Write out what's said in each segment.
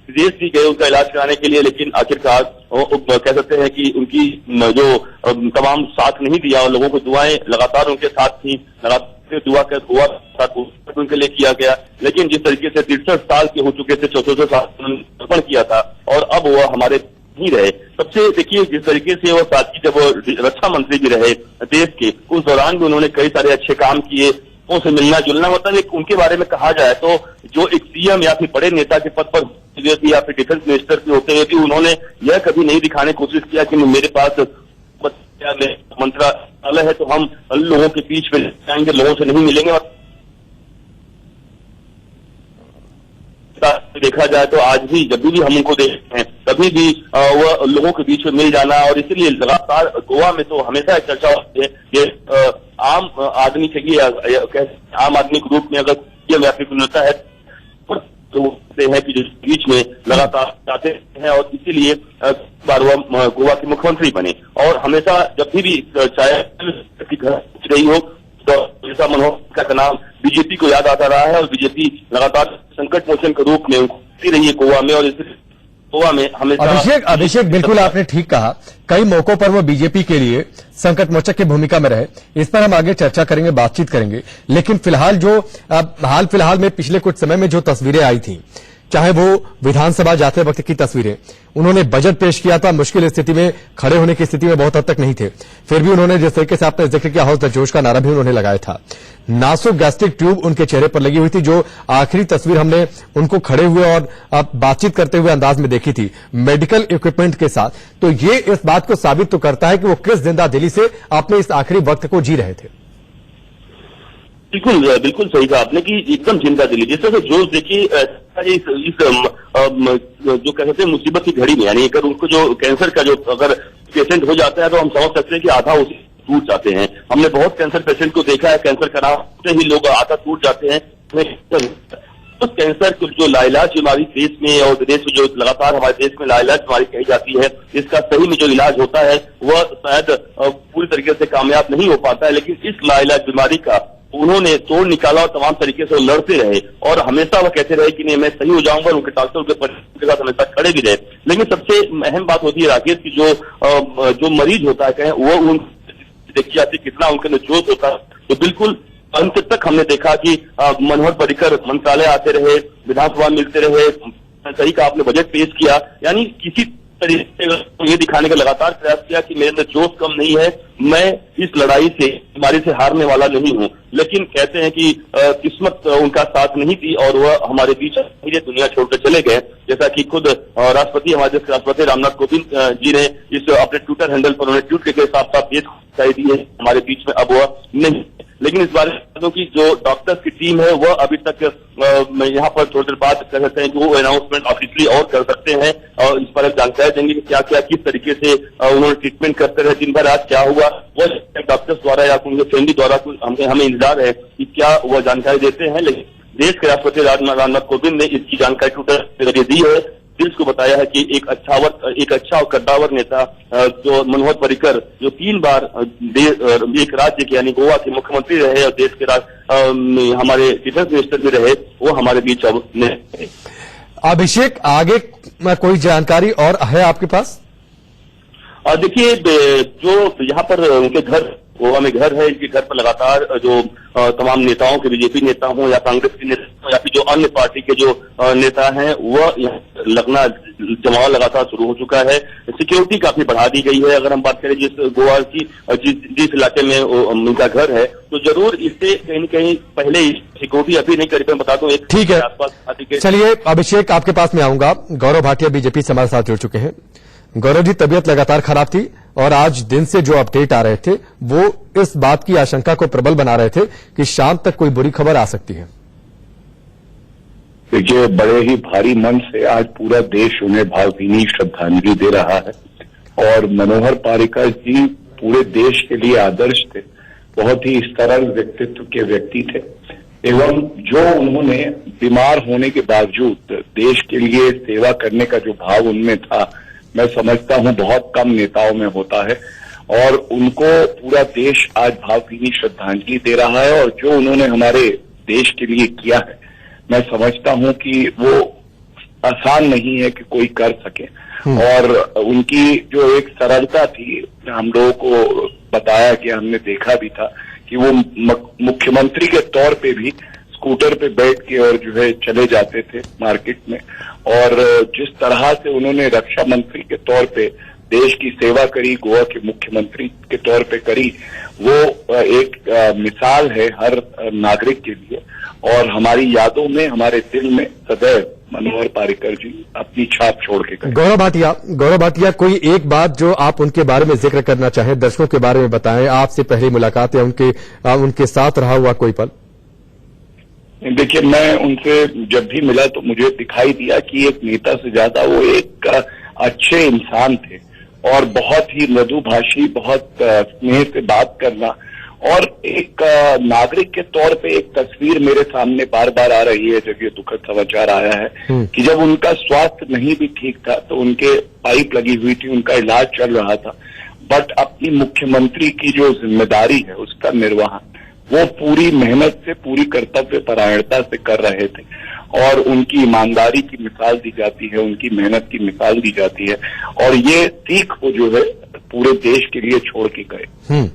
विदेश भी गए उनका इलाज कराने के लिए, लेकिन आखिरकार कह सकते हैं कि उनकी जो तमाम साथ नहीं दिया और लोगों को दुआएं लगातार उनके साथ थी, लगातार दुआ कर हुआ उनके लिए किया गया। लेकिन जिस तरीके से 63 साल के हो चुके थे, 64 साल अर्पण किया था और अब वह हमारे नहीं रहे। सबसे देखिए जिस तरीके से वो साथी जब वो रक्षा मंत्री भी रहे देश के, उस दौरान भी उन्होंने कई सारे अच्छे काम किए, उनसे मिलना जुलना, मतलब उनके बारे में कहा जाए तो जो एक सीएम या फिर बड़े नेता के पद पर या फिर डिफेंस मिनिस्टर के होते हुए भी उन्होंने यह कभी नहीं दिखाने की कोशिश किया कि मेरे पास मंत्रालय है तो हम लोगों के बीच में जाएंगे, लोगों से नहीं मिलेंगे। देखा जाए तो आज भी जब भी हम उनको देखते हैं कभी भी वह लोगों के बीच में मिल जाना, और इसीलिए लगातार गोवा में तो हमेशा चर्चा होती है कि आम आदमी के आम आदमी के रूप में अगर नेता है तो है कि बीच में लगातार जाते हैं और इसीलिए बार वह गोवा के मुख्यमंत्री बने। और हमेशा जब भी चाहे घर रही हो तो ऐसा मनोहर का नाम बीजेपी को याद आता रहा है और बीजेपी लगातार संकट मोचन के रूप में उठती रही है गोवा में। और गोवा में हमेशा अभिषेक बिल्कुल आपने ठीक कहा, कई मौकों पर वो बीजेपी के लिए संकट मोचक की भूमिका में रहे। इस पर हम आगे चर्चा करेंगे, बातचीत करेंगे। लेकिन फिलहाल जो हाल फिलहाल में पिछले कुछ समय में जो तस्वीरें आई थी, चाहे वो विधानसभा जाते वक्त की तस्वीरें, उन्होंने बजट पेश किया था, मुश्किल स्थिति में खड़े होने की स्थिति में बहुत हद तक नहीं थे, फिर भी उन्होंने जिस तरीके से आपने जिक्र किया हाउस द जोश का नारा भी उन्होंने लगाया था। नासुक गैस्ट्रिक ट्यूब उनके चेहरे पर लगी हुई थी, जो आखिरी तस्वीर हमने उनको खड़े हुए और बातचीत करते हुए अंदाज में देखी थी मेडिकल इक्विपमेंट के साथ। तो ये इस बात को साबित तो करता है कि वो किस जिंदा दिली से अपने इस आखिरी वक्त को जी रहे थे। बिल्कुल सही कहा आपने कि एकदम जिंदा दिली, जिस तरह से जो देखिए इस जो कह सकते हैं मुसीबत की घड़ी में, यानी अगर उनको जो कैंसर का जो अगर पेशेंट हो जाता है तो हम समझ सकते हैं कि आधा उसे टूट जाते हैं। हमने बहुत कैंसर पेशेंट को देखा है, कैंसर कराते ही लोग आधा टूट जाते हैं। उस कैंसर की जो लाइलाज बीमारी देश में और विदेश में जो लगातार हमारे देश में लाइलाज बीमारी कही जाती है, इसका सही में जो इलाज होता है वह शायद पूरी तरीके से कामयाब नहीं हो पाता है। लेकिन इस लाइलाज बीमारी का उन्होंने तोड़ निकाला और तमाम तरीके से वो लड़ते रहे और हमेशा वो कहते रहे कि नहीं मैं सही हो जाऊंगा, उनके डॉक्टर के साथ हमेशा खड़े भी रहे। लेकिन सबसे अहम बात होती है राकेश की जो मरीज होता है वो उन देखी जाती कितना उनके अंदर जोश होता है। तो बिल्कुल अंत तक हमने देखा कि मनोहर पर्रिकर मंत्रालय आते रहे, विधानसभा मिलते रहे, सही का आपने बजट पेश किया, यानी किसी तरीके से ये दिखाने का लगातार प्रयास किया कि मेरे अंदर जोश कम नहीं है, मैं इस लड़ाई से बीमारी से हारने वाला नहीं हूं। लेकिन कहते हैं कि किस्मत उनका साथ नहीं दी और वह हमारे बीच दुनिया छोड़कर चले गए। जैसा कि खुद राष्ट्रपति हमारे देश के राष्ट्रपति रामनाथ कोविंद जी ने इस अपने ट्विटर हैंडल पर उन्होंने ट्वीट करके साफ साफ ये दी है हमारे बीच में अब वह नहीं। लेकिन इस बारे की जो डॉक्टर्स की टीम है वह अभी तक यहाँ पर थोड़ी देर बाद कर सकते हैं कि वो अनाउंसमेंट ऑफिशियली और कर सकते हैं और इस पर जानकारी देंगे कि क्या क्या किस तरीके से उन्होंने ट्रीटमेंट करते रहे दिन भर, आज क्या हुआ वो डॉक्टर्स द्वारा या उनके फैमिली द्वारा हमें इंतजार है कि क्या वह जानकारी देते हैं। लेकिन देश के राष्ट्रपति रामनाथ कोविंद ने इसकी जानकारी ट्विटर के जरिए दी है। देश को बताया है कि एक अच्छा और कद्दावर नेता जो मनोहर पर्रिकर जो 3 बार एक राज्य के यानी गोवा के मुख्यमंत्री रहे और देश के हमारे डिफेंस मिनिस्टर भी रहे, वो हमारे बीच अब नहीं। अभिषेक आगे कोई जानकारी और है आपके पास? देखिए जो यहाँ पर उनके घर गोवा में घर है, इनके घर पर लगातार जो तमाम नेताओं के बीजेपी नेता हों या कांग्रेस के नेता हों या फिर जो अन्य पार्टी के जो नेता हैं वह लगना जमाव लगातार शुरू हो चुका है। सिक्योरिटी काफी बढ़ा दी गई है। अगर हम बात करें जिस गोवा की जिस इलाके में उनका घर है तो जरूर इससे कहीं न कहीं पहले ही सिक्योरिटी अभी नहीं करीबन बता दूं एक ठीक है। चलिए अभिषेक आपके पास में आऊंगा। गौरव भाटिया बीजेपी से हमारे साथ जुड़ चुके हैं। गौरव जी, तबीयत लगातार खराब थी और आज दिन से जो अपडेट आ रहे थे वो इस बात की आशंका को प्रबल बना रहे थे कि शाम तक कोई बुरी खबर आ सकती है। देखिए, बड़े ही भारी मन से आज पूरा देश उन्हें भावभीनी श्रद्धांजलि दे रहा है और मनोहर पर्रिकर जी पूरे देश के लिए आदर्श थे। बहुत ही सरल व्यक्तित्व के व्यक्ति थे एवं जो उन्होंने बीमार होने के बावजूद देश के लिए सेवा करने का जो भाव उनमें था, मैं समझता हूं बहुत कम नेताओं में होता है और उनको पूरा देश आज भावभीनी श्रद्धांजलि दे रहा है। और जो उन्होंने हमारे देश के लिए किया है, मैं समझता हूं कि वो आसान नहीं है कि कोई कर सके। और उनकी जो एक सरलता थी, हम लोगों को बताया कि हमने देखा भी था कि वो मुख्यमंत्री के तौर पे भी स्कूटर पे बैठ के और जो है चले जाते थे मार्केट में। और जिस तरह से उन्होंने रक्षा मंत्री के तौर पे देश की सेवा करी, गोवा के मुख्यमंत्री के तौर पे करी, वो एक मिसाल है हर नागरिक के लिए। और हमारी यादों में, हमारे दिल में सदैव मनोहर पर्रिकर जी अपनी छाप छोड़ के गए। गौरव भाटिया, कोई एक बात जो आप उनके बारे में जिक्र करना चाहें, दर्शकों के बारे में बताएं, आपसे पहली मुलाकात या उनके साथ रहा हुआ कोई पल? देखिए, मैं उनसे जब भी मिला तो मुझे दिखाई दिया कि एक नेता से ज्यादा वो एक अच्छे इंसान थे और बहुत ही मृदुभाषी, बहुत स्नेह से बात करना। और एक नागरिक के तौर पे एक तस्वीर मेरे सामने बार बार आ रही है जब ये दुखद समाचार आया है कि जब उनका स्वास्थ्य नहीं भी ठीक था तो उनके पाइप लगी हुई थी, उनका इलाज चल रहा था, बट अपनी मुख्यमंत्री की जो जिम्मेदारी है उसका निर्वहन वो पूरी मेहनत से, पूरी कर्तव्य परायणता से कर रहे थे। और उनकी ईमानदारी की मिसाल दी जाती है, उनकी मेहनत की मिसाल दी जाती है। और ये सीख वो जो है पूरे देश के लिए छोड़ के गए।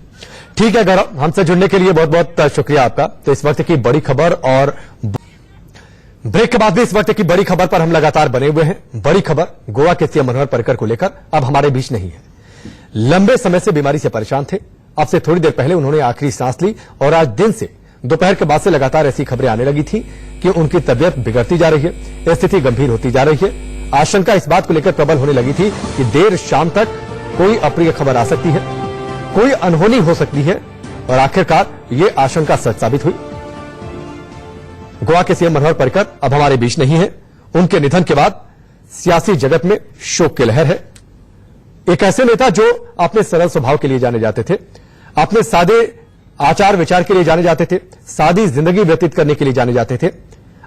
ठीक है गौरव, हमसे जुड़ने के लिए बहुत बहुत शुक्रिया आपका। तो इस वक्त की बड़ी खबर और ब्रेक के बाद भी इस वक्त की बड़ी खबर पर हम लगातार बने हुए हैं। बड़ी खबर गोवा के सीएम मनोहर पर्रिकर को लेकर अब हमारे बीच नहीं है। लंबे समय से बीमारी से परेशान थे। अब से थोड़ी देर पहले उन्होंने आखिरी सांस ली और आज दिन से, दोपहर के बाद से लगातार ऐसी खबरें आने लगी थी कि उनकी तबियत बिगड़ती जा रही है, स्थिति गंभीर होती जा रही है। आशंका इस बात को लेकर प्रबल होने लगी थी कि देर शाम तक कोई अप्रिय खबर आ सकती है, कोई अनहोनी हो सकती है। और आखिरकार ये आशंका सच साबित हुई। गोवा के सीएम मनोहर पर्रिकर अब हमारे बीच नहीं है। उनके निधन के बाद सियासी जगत में शोक की लहर है। एक ऐसे नेता जो अपने सरल स्वभाव के लिए जाने जाते थे, अपने सादे आचार विचार के लिए जाने जाते थे, सादी जिंदगी व्यतीत करने के लिए जाने जाते थे,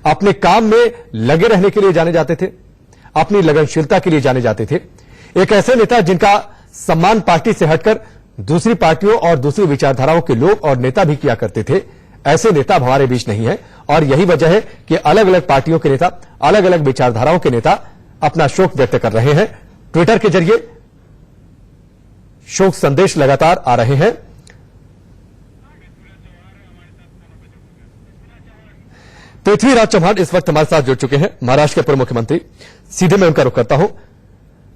अपने काम में लगे रहने के लिए जाने जाते थे, अपनी लगनशीलता के लिए जाने जाते थे। एक ऐसे नेता जिनका सम्मान पार्टी से हटकर दूसरी पार्टियों और दूसरी विचारधाराओं के लोग और नेता भी किया करते थे। ऐसे नेता हमारे बीच नहीं है और यही वजह है कि अलग अलग पार्टियों के नेता, अलग अलग विचारधाराओं के नेता अपना शोक व्यक्त कर रहे हैं। ट्विटर के जरिए शोक संदेश लगातार आ रहे हैं। पृथ्वीराज चौहान इस वक्त हमारे साथ जुड़ चुके हैं, महाराष्ट्र के पूर्व मुख्यमंत्री। सीधे मैं उनका रुख करता हूं।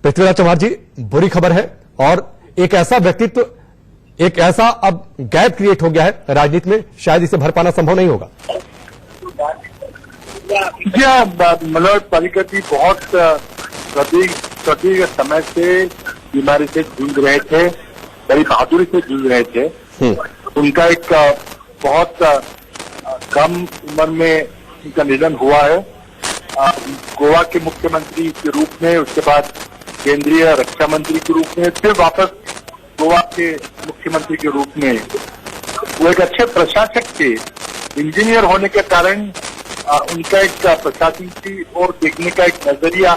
पृथ्वीराज चौहान जी, बुरी खबर है और एक ऐसा व्यक्तित्व, एक ऐसा अब गैप क्रिएट हो गया है राजनीति में, शायद इसे भर पाना संभव नहीं होगा। मनोहर पर्रिकर जी बहुत प्रदीर्घ समय से बीमारी से जूझ रहे थे, बड़ी बहादुरी से जूझ रहे थे। उनका एक बहुत कम उम्र में उनका निधन हुआ है। गोवा के मुख्यमंत्री के रूप में, उसके बाद केंद्रीय रक्षा मंत्री के रूप में, फिर वापस गोवा के मुख्यमंत्री के रूप में। वो एक अच्छे प्रशासक थे। इंजीनियर होने के कारण उनका एक प्रशासन की ओर देखने का एक नजरिया,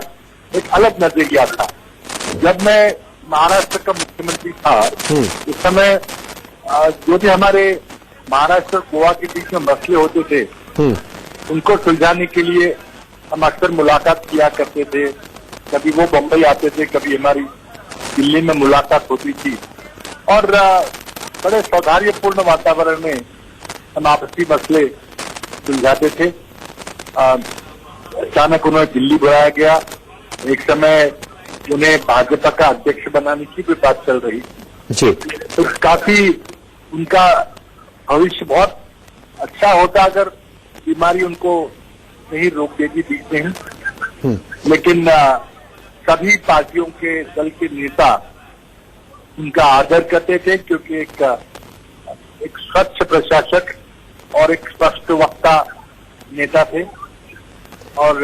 एक अलग नजरिया था। जब मैं महाराष्ट्र का मुख्यमंत्री था उस समय जो भी हमारे महाराष्ट्र और गोवा के बीच में मसले होते थे उनको सुलझाने के लिए हम अक्सर मुलाकात किया करते थे। कभी वो बम्बई आते थे, कभी हमारी दिल्ली में मुलाकात होती थी और बड़े सौहार्दपूर्ण वातावरण में हम आपसी मसले सुलझाते थे। अचानक उन्हें दिल्ली बुलाया गया। एक समय उन्हें भाजपा का अध्यक्ष बनाने की भी बात चल रही थी। तो काफी उनका भविष्य बहुत अच्छा होता अगर बीमारी उनको नहीं रोक देती बीच में। लेकिन सभी पार्टियों के दल के नेता उनका आदर करते थे क्योंकि एक स्वच्छ प्रशासक और एक स्पष्ट वक्ता नेता थे। और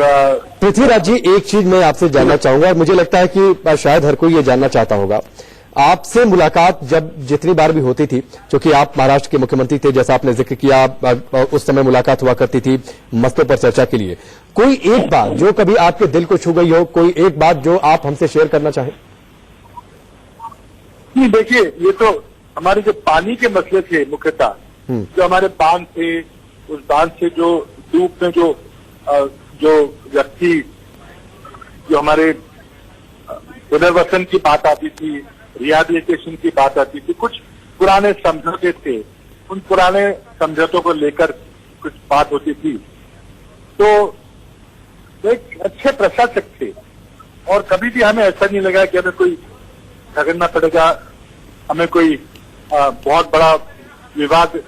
पृथ्वीराज जी, एक चीज मैं आपसे जानना चाहूंगा और मुझे लगता है कि शायद हर कोई ये जानना चाहता होगा। आपसे मुलाकात जब जितनी बार भी होती थी, क्योंकि आप महाराष्ट्र के मुख्यमंत्री थे, जैसा आपने जिक्र किया, उस समय मुलाकात हुआ करती थी मसलों पर चर्चा के लिए। कोई एक बात जो कभी आपके दिल को छू गई हो, कोई एक बात जो आप हमसे शेयर करना चाहें? नहीं, देखिए, ये तो हमारे जो पानी के मसले थे मुख्यतः, जो हमारे बांध थे, उस बांध से जो धूप में जो व्यक्ति जो हमारे पुनर्वसन की बात आती थी, रिहैबिलिटेशन की बात आती थी, कुछ पुराने समझौते थे, उन पुराने समझौतों को लेकर कुछ बात होती थी। तो एक अच्छे प्रशासक थे और कभी भी हमें ऐसा नहीं लगा कि हमें कोई झगड़ना पड़ेगा, हमें कोई बहुत बड़ा विवाद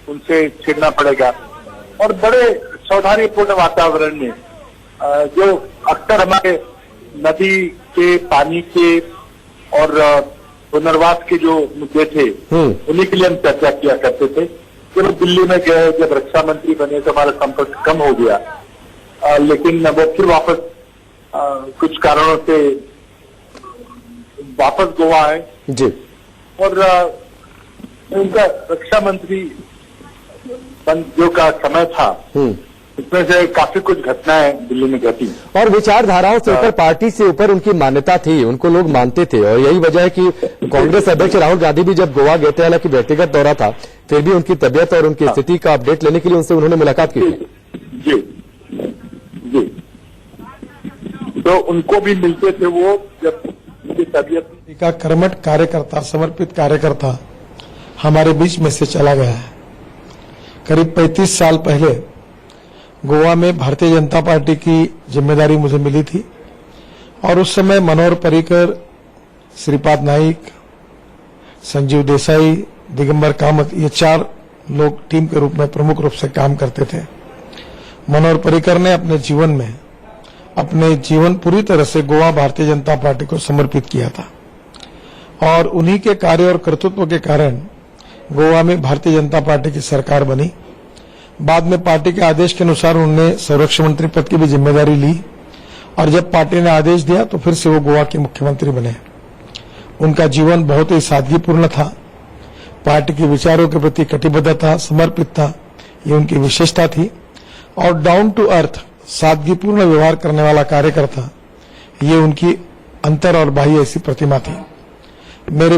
उनसे छिड़ना पड़ेगा। और बड़े सौहार्दपूर्ण वातावरण में जो अक्सर हमारे नदी के पानी के और पुनर्वास के जो मुद्दे थे उन्हीं के लिए हम चर्चा किया करते थे। जब दिल्ली में गए, जब रक्षा मंत्री बने तो हमारा संपर्क कम हो गया, लेकिन वो फिर वापस कुछ कारणों से वापस गोवा आए जी। और उनका रक्षा मंत्री जो का समय था इसमें से काफी कुछ घटनाएं दिल्ली में घटी और विचारधाराओं से ऊपर, पार्टी से ऊपर उनकी मान्यता थी, उनको लोग मानते थे। और यही वजह है कि कांग्रेस अध्यक्ष राहुल गांधी भी जब गोवा गए थे, हालांकि व्यक्तिगत दौरा था, फिर भी उनकी तबियत और उनकी स्थिति का अपडेट लेने के लिए उनसे उन्होंने मुलाकात की थी। जी जी, तो उनको भी मिलते थे वो जब उनकी तबियत का कर्मठ कार्यकर्ता, समर्पित कार्यकर्ता हमारे बीच में से चला गया है। करीब 35 साल पहले गोवा में भारतीय जनता पार्टी की जिम्मेदारी मुझे मिली थी और उस समय मनोहर पर्रिकर, श्रीपाद नाइक, संजीव देसाई, दिगंबर कामत, ये 4 लोग टीम के रूप में प्रमुख रूप से काम करते थे। मनोहर पर्रिकर ने अपने जीवन पूरी तरह से गोवा भारतीय जनता पार्टी को समर्पित किया था और उन्हीं के कार्य और कर्तृत्व के कारण गोवा में भारतीय जनता पार्टी की सरकार बनी। बाद में पार्टी के आदेश के अनुसार उन्होंने संरक्षण मंत्री पद की भी जिम्मेदारी ली और जब पार्टी ने आदेश दिया तो फिर से वो गोवा के मुख्यमंत्री बने। उनका जीवन बहुत ही सादगीपूर्ण था, पार्टी के विचारों के प्रति कटिबद्धता, समर्पित था, ये उनकी विशेषता थी और डाउन टू अर्थ सादगीपूर्ण व्यवहार करने वाला कार्यकर्ता, ये उनकी अंतर और बाह्य ऐसी प्रतिमा थी। मेरे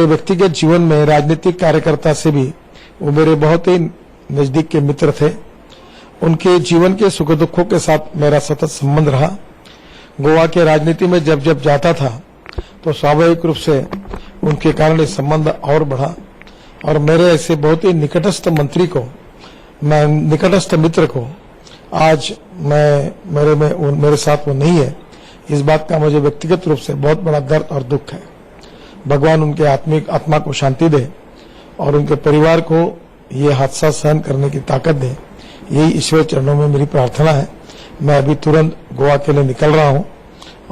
व्यक्तिगत जीवन में राजनीतिक कार्यकर्ता से भी वो मेरे बहुत ही नजदीक के मित्र थे। उनके जीवन के सुख दुखों के साथ मेरा सतत संबंध रहा। गोवा के राजनीति में जब जब जाता था तो स्वाभाविक रूप से उनके कारण ये संबंध और बढ़ा और मेरे ऐसे बहुत ही निकटस्थ मित्र को आज मेरे साथ वो नहीं है, इस बात का मुझे व्यक्तिगत रूप से बहुत बड़ा दर्द और दुख है। भगवान उनके आत्मा को शांति दे और उनके परिवार को ये हादसा सहन करने की ताकत दे, यही ईश्वर चरणों में मेरी प्रार्थना है। मैं अभी तुरंत गोवा के लिए निकल रहा हूं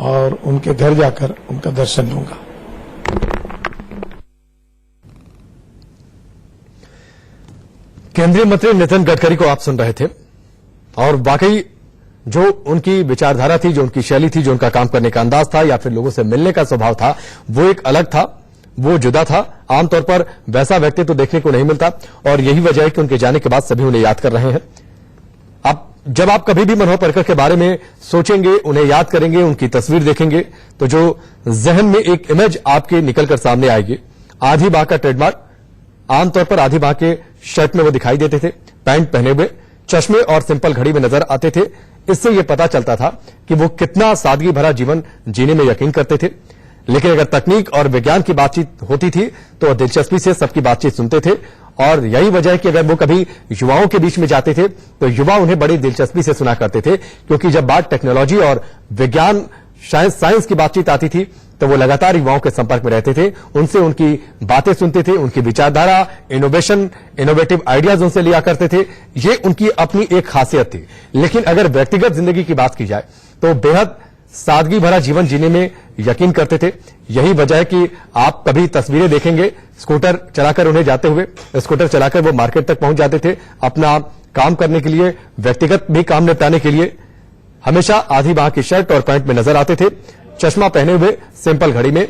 और उनके घर जाकर उनका दर्शन लूंगा। केंद्रीय मंत्री नितिन गडकरी को आप सुन रहे थे और वाकई जो उनकी विचारधारा थी, जो उनकी शैली थी, जो उनका काम करने का अंदाज था या फिर लोगों से मिलने का स्वभाव था, वो एक अलग था, वो जुदा था। आमतौर पर वैसा व्यक्ति तो देखने को नहीं मिलता और यही वजह है कि उनके जाने के बाद सभी उन्हें याद कर रहे हैं। अब जब आप कभी भी मनोहर पर्रिकर के बारे में सोचेंगे, उन्हें याद करेंगे, उनकी तस्वीर देखेंगे तो जो जहन में एक इमेज आपके निकलकर सामने आएगी, आधी बाह का ट्रेडमार्क, आमतौर पर आधी बाह के शर्ट में वो दिखाई देते थे, पैंट पहने हुए, चश्मे और सिंपल घड़ी में नजर आते थे। इससे यह पता चलता था कि वो कितना सादगी भरा जीवन जीने में यकीन करते थे। लेकिन अगर तकनीक और विज्ञान की बातचीत होती थी तो दिलचस्पी से सबकी बातचीत सुनते थे और यही वजह है कि अगर वो कभी युवाओं के बीच में जाते थे तो युवा उन्हें बड़ी दिलचस्पी से सुना करते थे, क्योंकि जब बात टेक्नोलॉजी और विज्ञान साइंस की बातचीत आती थी तो वो लगातार युवाओं के संपर्क में रहते थे, उनसे उनकी बातें सुनते थे, उनकी विचारधारा, इनोवेटिव आइडियाज उनसे लिया करते थे। ये उनकी अपनी एक खासियत थी। लेकिन अगर व्यक्तिगत जिंदगी की बात की जाए तो बेहद सादगी भरा जीवन जीने में यकीन करते थे। यही वजह है कि आप कभी तस्वीरें देखेंगे स्कूटर चलाकर उन्हें जाते हुए, स्कूटर चलाकर वो मार्केट तक पहुंच जाते थे अपना काम करने के लिए, व्यक्तिगत भी काम निपटाने के लिए। हमेशा आधी बाह की शर्ट और पैंट में नजर आते थे, चश्मा पहने हुए, सिंपल घड़ी में।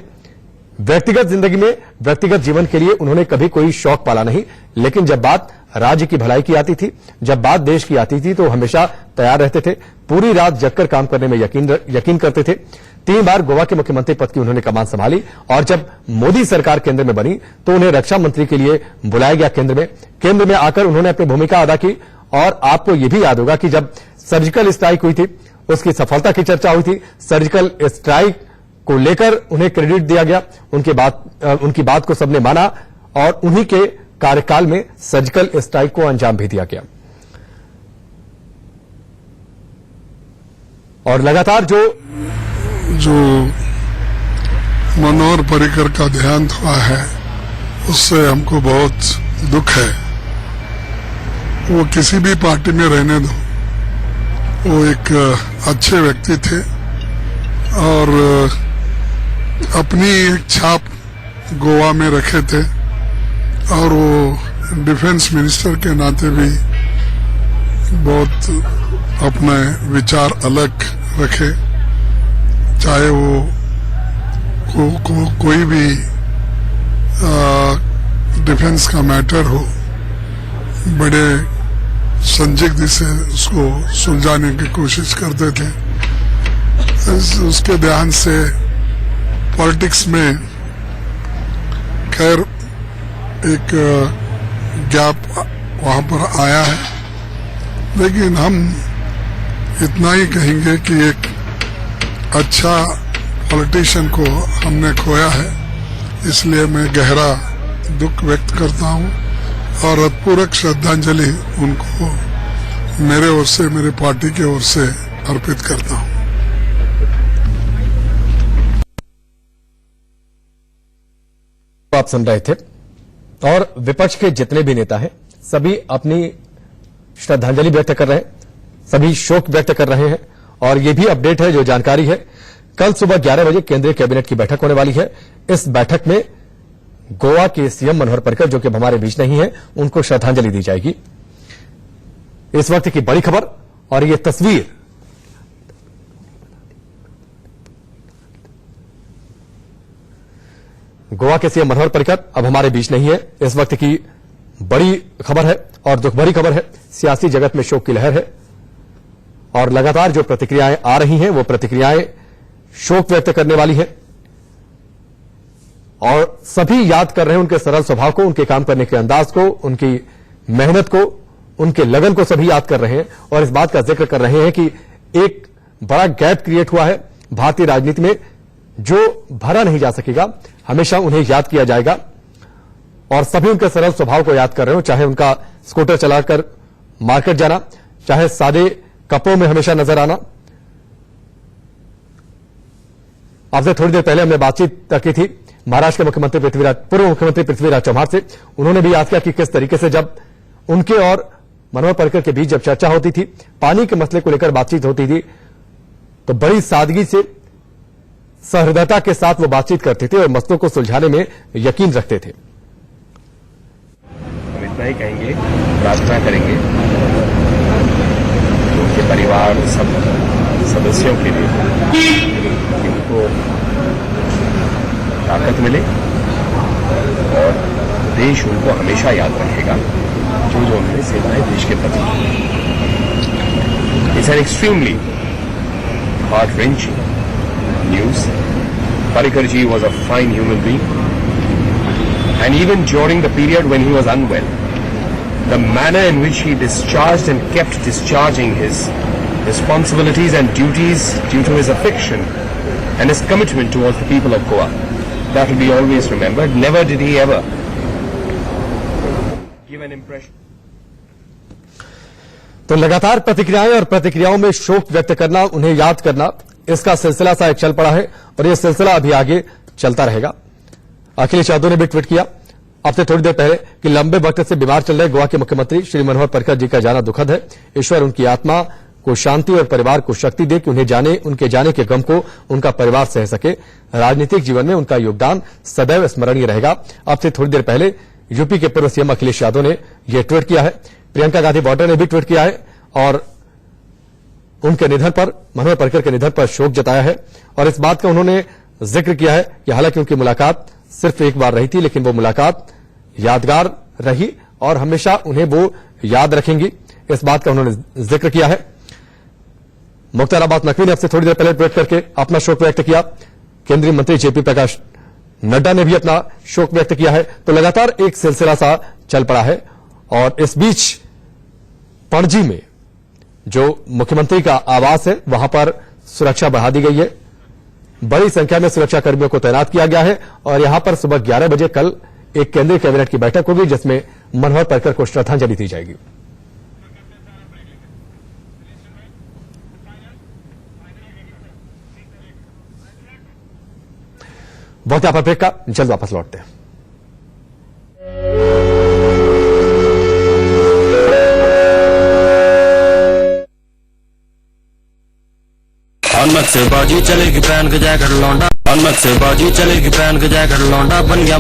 व्यक्तिगत जिंदगी में, व्यक्तिगत जीवन के लिए उन्होंने कभी कोई शौक पाला नहीं, लेकिन जब बात राज्य की भलाई की आती थी, जब बात देश की आती थी तो हमेशा तैयार रहते थे, पूरी रात जगकर काम करने में यकीन करते थे। 3 बार गोवा के मुख्यमंत्री पद की उन्होंने कमान संभाली और जब मोदी सरकार केंद्र में बनी तो उन्हें रक्षा मंत्री के लिए बुलाया गया केंद्र में आकर उन्होंने अपनी भूमिका अदा की। और आपको यह भी याद होगा कि जब सर्जिकल स्ट्राइक हुई थी उसकी सफलता की चर्चा हुई थी। सर्जिकल स्ट्राइक को लेकर उन्हें क्रेडिट दिया गया, उनकी बात को सबने माना और उन्हीं के कार्यकाल में सर्जिकल स्ट्राइक को अंजाम भी दिया गया। और लगातार जो मनोहर पर्रिकर का देहांत हुआ है उससे हमको बहुत दुख है। वो किसी भी पार्टी में रहने दो, वो एक अच्छे व्यक्ति थे और अपनी एक छाप गोवा में रखे थे और वो डिफेंस मिनिस्टर के नाते भी बहुत अपने विचार अलग रखे। चाहे वो कोई भी डिफेंस का मैटर हो, बड़े संजीदगी से उसको सुलझाने की कोशिश करते थे। उसके देहांत से पॉलिटिक्स में खैर एक गैप वहां पर आया है, लेकिन हम इतना ही कहेंगे कि एक अच्छा पॉलिटिशियन को हमने खोया है। इसलिए मैं गहरा दुख व्यक्त करता हूं और हृदयपूर्वक श्रद्धांजलि उनको मेरे ओर से, मेरे पार्टी की ओर से अर्पित करता हूं। आप सुन रहे थे और विपक्ष के जितने भी नेता हैं सभी अपनी श्रद्धांजलि व्यक्त कर रहे हैं, सभी शोक व्यक्त कर रहे हैं। और यह भी अपडेट है, जो जानकारी है, कल सुबह 11 बजे केंद्रीय कैबिनेट की बैठक होने वाली है। इस बैठक में गोवा के सीएम मनोहर पर्रिकर, जो कि हमारे बीच नहीं है, उनको श्रद्धांजलि दी जाएगी। इस वक्त की बड़ी खबर और ये तस्वीर गोवा के सीएम मनोहर पर्रिकर अब हमारे बीच नहीं है। इस वक्त की बड़ी खबर है और दुख भरी खबर है। सियासी जगत में शोक की लहर है और लगातार जो प्रतिक्रियाएं आ रही हैं वो प्रतिक्रियाएं शोक व्यक्त करने वाली हैं और सभी याद कर रहे हैं उनके सरल स्वभाव को, उनके काम करने के अंदाज को, उनकी मेहनत को, उनके लगन को सभी याद कर रहे हैं और इस बात का जिक्र कर रहे हैं कि एक बड़ा गैप क्रिएट हुआ है भारतीय राजनीति में जो भरा नहीं जा सकेगा। हमेशा उन्हें याद किया जाएगा और सभी उनके सरल स्वभाव को याद कर रहे हो, चाहे उनका स्कूटर चलाकर मार्केट जाना, चाहे सादे कपड़ों में हमेशा नजर आना। आपसे थोड़ी देर पहले हमने बातचीत की थी महाराष्ट्र के मुख्यमंत्री पूर्व मुख्यमंत्री पृथ्वीराज चव्हाण से। उन्होंने भी याद किया कि किस तरीके से जब उनके और मनोहर पर्रिकर के बीच जब चर्चा होती थी, पानी के मसले को लेकर बातचीत होती थी, तो बड़ी सादगी से, सहृदयता के साथ वो बातचीत करते थे और मसलों को सुलझाने में यकीन रखते थे। हम इतना ही कहेंगे, प्रार्थना करेंगे उनके परिवार सब सदस्यों के लिए उनको ताकत मिले और देश उनको हमेशा याद रखेगा जो उन्होंने सेवाएं देश के प्रति। It's an extremely heart wrenching news. Parrikar ji was a fine human being, and even during the period when he was unwell, the manner in which he discharged and kept discharging his responsibilities and duties due to his affection and his commitment towards the people of Goa, that will be always remembered. Never did he ever give an impression. तो लगातार प्रतिक्रियाएं और प्रतिक्रियाओं में शोक व्यक्त करना, उन्हें याद करना, इसका सिलसिला सा एक चल पड़ा है और यह सिलसिला अभी आगे चलता रहेगा। अखिलेश यादव ने भी ट्वीट किया अब से थोड़ी देर पहले कि लंबे वक्त से बीमार चल रहे गोवा के मुख्यमंत्री श्री मनोहर पर्रिकर जी का जाना दुखद है। ईश्वर उनकी आत्मा को शांति और परिवार को शक्ति दे कि उनके जाने के गम को उनका परिवार सह सके। राजनीतिक जीवन में उनका योगदान सदैव स्मरणीय रहेगा। अब से थोड़ी देर पहले यूपी के पूर्व सीएम अखिलेश यादव ने यह ट्वीट किया है। प्रियंका गांधी वाड्रा ने भी ट्वीट किया है और उनके निधन पर, मनोहर पर्रिकर के निधन पर शोक जताया है और इस बात का उन्होंने जिक्र किया है कि हालांकि उनकी मुलाकात सिर्फ एक बार रही थी, लेकिन वो मुलाकात यादगार रही और हमेशा उन्हें वो याद रखेंगी। इस बात का उन्होंने जिक्र किया है। मुख्तार अब्बास नकवी ने अब से थोड़ी देर पहले ट्वीट करके अपना शोक व्यक्त किया। केंद्रीय मंत्री जेपी प्रकाश नड्डा ने भी अपना शोक व्यक्त किया है। तो लगातार एक सिलसिला सा चल पड़ा है और इस बीच पणजी में जो मुख्यमंत्री का आवास है वहां पर सुरक्षा बढ़ा दी गई है। बड़ी संख्या में सुरक्षा कर्मियों को तैनात किया गया है और यहां पर सुबह 11 बजे कल एक केंद्रीय कैबिनेट की बैठक होगी जिसमें मनोहर पर्रिकर को श्रद्धांजलि दी जाएगी। बहुत यहां पर ब्रेक का, जल्द वापस लौटते हैं। अनमत से बाजी चलेगी पहन के जैकेट लौंडा, अनमत से बाजी चलेगी पहन के जैकेट लौंडा, बन गया